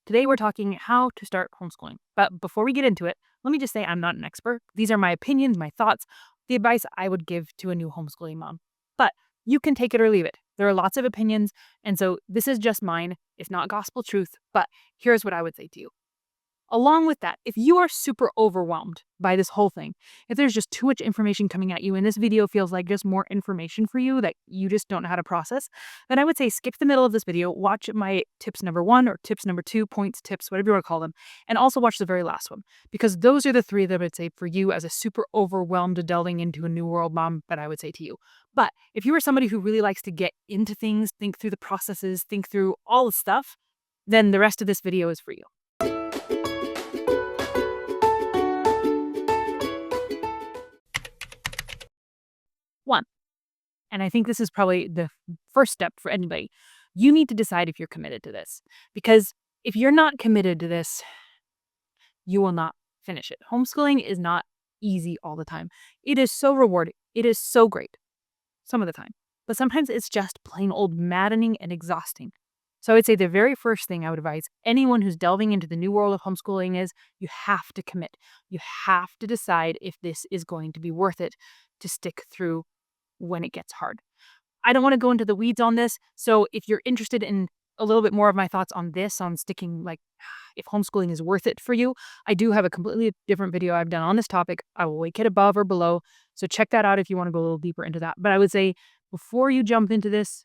Today we're talking how to start homeschooling. But before we get into it, let me just say I'm not an expert. These are my opinions, my thoughts, the advice I would give to a new homeschooling mom. But you can take it or leave it. There are lots of opinions, and so this is just mine. It's not gospel truth, but here's what I would say to you. Along with that, if you are super overwhelmed by this whole thing, if there's just too much information coming at you and this video feels like just more information for you that you just don't know how to process, then I would say skip the middle of this video, watch my tips number 1 or tips number 2, points, tips, whatever you want to call them, and also watch the very last one because those are the 3 that I would say for you as a super overwhelmed delving into a new world mom that I would say to you. But if you are somebody who really likes to get into things, think through the processes, think through all the stuff, then the rest of this video is for you. 1. And I think this is probably the first step for anybody. You need to decide if you're committed to this. Because if you're not committed to this, you will not finish it. Homeschooling is not easy all the time. It is so rewarding. It is so great some of the time. But sometimes it's just plain old maddening and exhausting. So I would say the very first thing I would advise anyone who's delving into the new world of homeschooling is you have to commit. You have to decide if this is going to be worth it to stick through when it gets hard. I don't want to go into the weeds on this. So if you're interested in a little bit more of my thoughts on this, on sticking, like if homeschooling is worth it for you, I do have a completely different video I've done on this topic. I will link it above or below. So check that out if you want to go a little deeper into that. But I would say before you jump into this,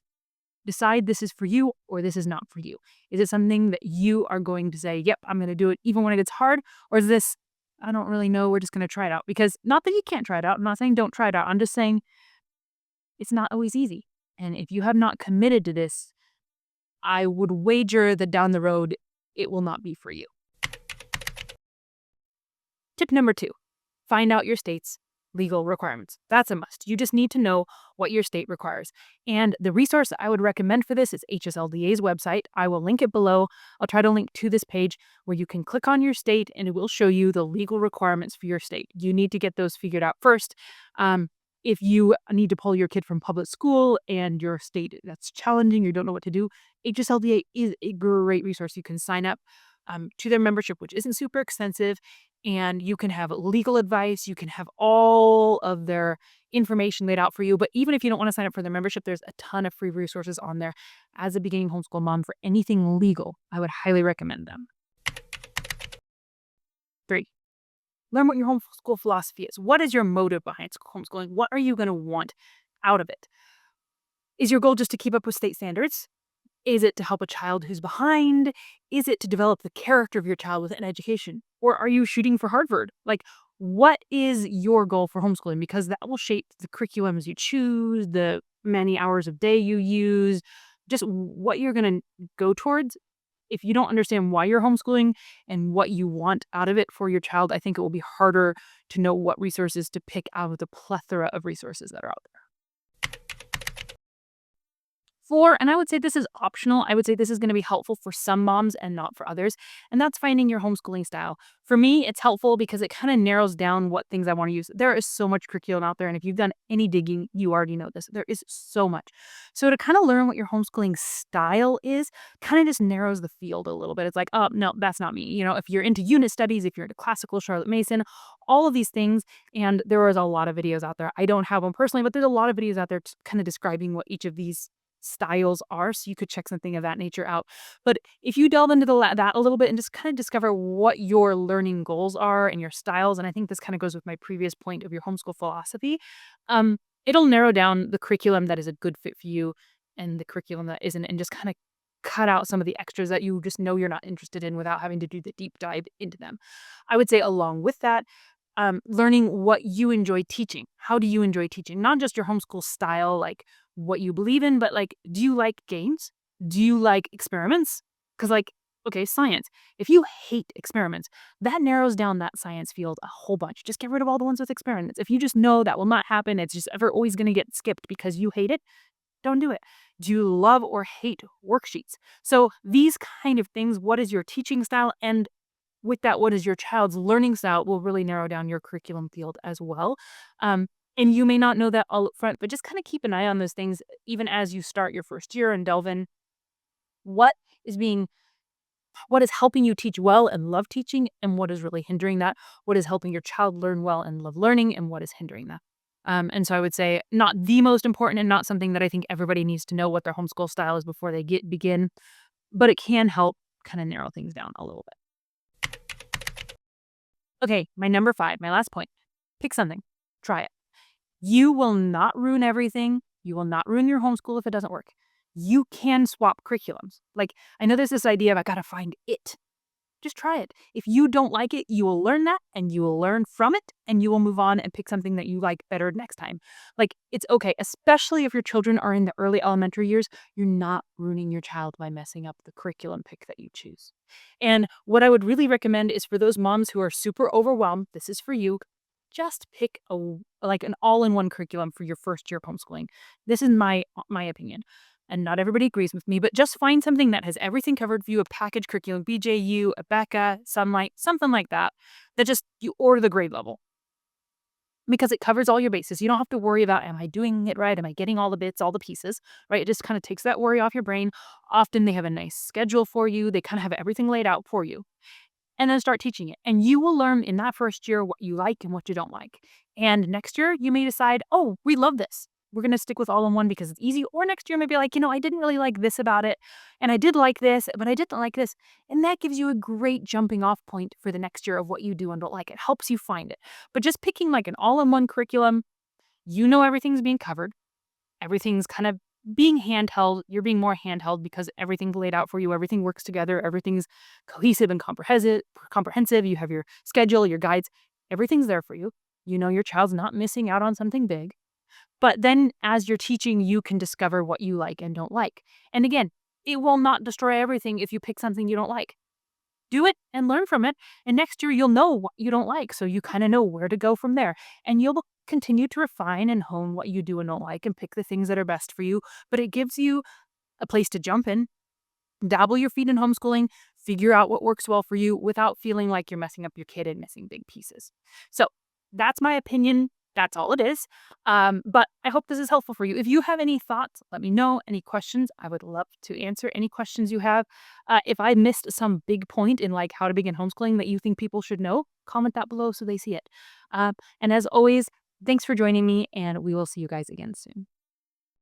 decide this is for you or this is not for you. Is it something that you are going to say, yep, I'm going to do it even when it gets hard? Or is this, I don't really know, we're just going to try it out? Because not that you can't try it out. I'm not saying don't try it out. I'm just saying it's not always easy. And if you have not committed to this, I would wager that down the road, it will not be for you. Tip number 2, find out your state's legal requirements. That's a must. You just need to know what your state requires. And the resource I would recommend for this is HSLDA's website. I will link it below. I'll try to link to this page where you can click on your state and it will show you the legal requirements for your state. You need to get those figured out first. If you need to pull your kid from public school and your state that's challenging, you don't know what to do, HSLDA is a great resource. You can sign up to their membership, which isn't super expensive, and you can have legal advice. You can have all of their information laid out for you. But even if you don't want to sign up for their membership, there's a ton of free resources on there. As a beginning homeschool mom, for anything legal, I would highly recommend them. 3. Learn what your homeschool philosophy is. What is your motive behind homeschooling? What are you going to want out of it? Is your goal just to keep up with state standards? Is it to help a child who's behind? Is it to develop the character of your child with an education? Or are you shooting for Harvard? Like, what is your goal for homeschooling? Because that will shape the curriculums you choose, the many hours of day you use, just what you're going to go towards. If you don't understand why you're homeschooling and what you want out of it for your child, I think it will be harder to know what resources to pick out of the plethora of resources that are out there. 4, and I would say this is optional. I would say this is going to be helpful for some moms and not for others, and that's finding your homeschooling style. For me, it's helpful because it kind of narrows down what things I want to use. There is so much curriculum out there, and if you've done any digging, you already know this. There is so much. So to kind of learn what your homeschooling style is, kind of just narrows the field a little bit. It's like, oh, no, that's not me. You know, if you're into unit studies, if you're into classical Charlotte Mason, all of these things, and there is a lot of videos out there. I don't have one personally, but there's a lot of videos out there kind of describing what each of these styles are, so you could check something of that nature out. But if you delve into that a little bit and just kind of discover what your learning goals are and your styles, and I think this kind of goes with my previous point of your homeschool philosophy, it'll narrow down the curriculum that is a good fit for you and the curriculum that isn't, and just kind of cut out some of the extras that you just know you're not interested in without having to do the deep dive into them. I would say along with that, learning what you enjoy teaching. How do you enjoy teaching? Not just your homeschool style, like what you believe in, but like, do you like games? Do you like experiments? Because like, okay, science. If you hate experiments, that narrows down that science field a whole bunch. Just get rid of all the ones with experiments. If you just know that will not happen, it's just ever always going to get skipped because you hate it, don't do it. Do you love or hate worksheets? So these kind of things, what is your teaching style? And with that, what is your child's learning style will really narrow down your curriculum field as well. And you may not know that all up front, but just kind of keep an eye on those things even as you start your first year and delve in. What is being what is helping you teach well and love teaching, and what is really hindering that, what is helping your child learn well and love learning, and what is hindering that. And so I would say not the most important and not something that I think everybody needs to know what their homeschool style is before they begin, but it can help kind of narrow things down a little bit. Okay, my number 5, my last point. Pick something. Try it. You will not ruin everything. You will not ruin your homeschool if it doesn't work. You can swap curriculums. Like, I know there's this idea of I gotta find it. Just try it. If you don't like it, you will learn that and you will learn from it and you will move on and pick something that you like better next time. Like, it's okay, especially if your children are in the early elementary years, you're not ruining your child by messing up the curriculum pick that you choose. And what I would really recommend is for those moms who are super overwhelmed, this is for you. Just pick like an all-in-one curriculum for your first year of homeschooling. This is my opinion. And not everybody agrees with me, but just find something that has everything covered for you, a package curriculum, BJU, Abeka, Sunlight, something like that, that just you order the grade level because it covers all your bases. You don't have to worry about, am I doing it right? Am I getting all the bits, all the pieces, right? It just kind of takes that worry off your brain. Often they have a nice schedule for you. They kind of have everything laid out for you and then start teaching it. And you will learn in that first year what you like and what you don't like. And next year, you may decide, oh, we love this. We're going to stick with all in one because it's easy. Or next year, maybe like, I didn't really like this about it. And I did like this, but I didn't like this. And that gives you a great jumping off point for the next year of what you do and don't like. It helps you find it. But just picking like an all in one curriculum, everything's being covered. Everything's kind of being handheld. You're being more handheld because everything's laid out for you. Everything works together. Everything's cohesive and comprehensive. You have your schedule, your guides. Everything's there for you. Your child's not missing out on something big. But then as you're teaching, you can discover what you like and don't like. And again, it will not destroy everything if you pick something you don't like. Do it and learn from it. And next year, you'll know what you don't like. So you kind of know where to go from there. And you'll continue to refine and hone what you do and don't like and pick the things that are best for you. But it gives you a place to jump in, dabble your feet in homeschooling, figure out what works well for you without feeling like you're messing up your kid and missing big pieces. So that's my opinion. That's all it is. But I hope this is helpful for you. If you have any thoughts, let me know. Any questions, I would love to answer any questions you have. If I missed some big point in like how to begin homeschooling that you think people should know, comment that below so they see it. And as always, thanks for joining me, and we will see you guys again soon.